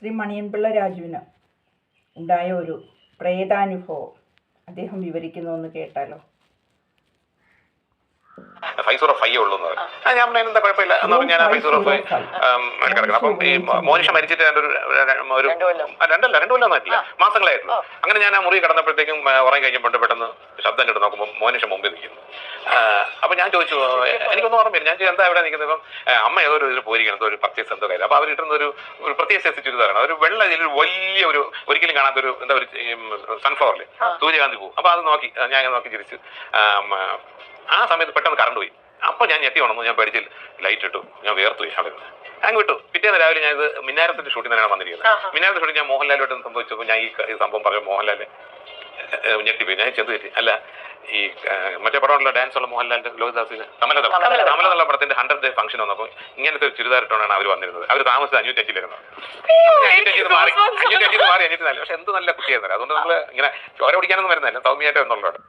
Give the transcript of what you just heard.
ശ്രീ മണിയൻപിള്ള രാജുവിന് ഉണ്ടായ ഒരു പ്രേതാനുഭവം അദ്ദേഹം വിവരിക്കുന്നതെന്ന് കേട്ടാലോ. 505 ഉള്ളൂ ഞാൻ എന്താ കുഴപ്പമില്ല എന്ന് പറഞ്ഞാൽ 505 കിടക്കണം. അപ്പം ഈ മോനിഷ മരിച്ചിട്ട് ഒരു 2 കൊല്ലം ആയിട്ടില്ല, മാസങ്ങളായിട്ടുള്ളൂ. അങ്ങനെ ഞാൻ ആ മുറി കിടന്നപ്പോഴത്തേക്കും ഉറങ്ങി കഴിഞ്ഞപ്പോൾ പെട്ടെന്ന് ശബ്ദം കേട്ട് നോക്കുമ്പോൾ മോനിഷ മുമ്പിൽ നിൽക്കുന്നു. അപ്പൊ ഞാൻ ചോദിച്ചു, എനിക്കൊന്നും ഓർമ്മയില്ല. ഞാൻ എന്താ ഇവിടെ നിൽക്കുന്നത്? ഇപ്പം അമ്മ ഏതോ ഒരു പോയിരിക്കുന്നത് ഒരു പർച്ചേസ് എന്തോ കാര്യം. അപ്പൊ അവർ കിട്ടുന്ന ഒരു പ്രത്യേക സൈസ് ചുരിദാറാണ്. ഒരു വെള്ള ഇതിൽ വലിയ ഒരു ഒരിക്കലും കാണാത്തൊരു എന്താ ഒരു സൺഫ്ലവറിൽ സൂര്യകാന്തി പോകും. അപ്പൊ അത് നോക്കി ഞാൻ നോക്കി ചിരിച്ചു. ആ സമയത്ത് പെട്ടെന്ന് കറണ്ട് പോയി. അപ്പോൾ ഞാൻ ഞെട്ടി ഉണർന്നു. ഞാൻ പേടിച്ചിൽ ലൈറ്റ് ഇട്ടു. ഞാൻ വേർത്തു പോയി അവിടെ നിന്ന്. അങ്ങ് വിട്ടു. പിറ്റേന്ന് രാവിലെ ഞാൻ ഇത് മിന്നാരത്തിന്റെ ഷൂട്ടിൽ നിന്നാണ് വന്നിരിക്കുന്നത്. മിന്നാരത്തെ ഷൂട്ടിൽ ഞാൻ മോഹൻലാലുമായിട്ട് സംഭവിച്ചപ്പോൾ ഞാൻ ഈ സംഭവം പറഞ്ഞു. മോഹൻലാല് ഞെട്ടിപ്പോയി. ഞാൻ ചെന്ന് തെറ്റി. അല്ല, ഈ മറ്റേ പടമുള്ള ഡാൻസ് ഉള്ള മോഹൻലാലിന്റെ ലോഹിദാസിന് കമലതള്ള പടത്തിന്റെ 100th ഫംഗ്ഷൻ വന്നപ്പോൾ ഇങ്ങനത്തെ ഒരു ചുരിദാറിട്ടാണ് അവർ വന്നിരുന്നത്. അവർ താമസിച്ചത് 505 മാറി 504. പക്ഷെ എന്ത് നല്ല കുട്ടിയായിരുന്നു. അതുകൊണ്ട് നമ്മൾ ഇങ്ങനെ ചോര പിടിക്കാനൊന്നും വരുന്നതല്ല, സൗമ്യമായിട്ട് എന്നുള്ളതാണ്.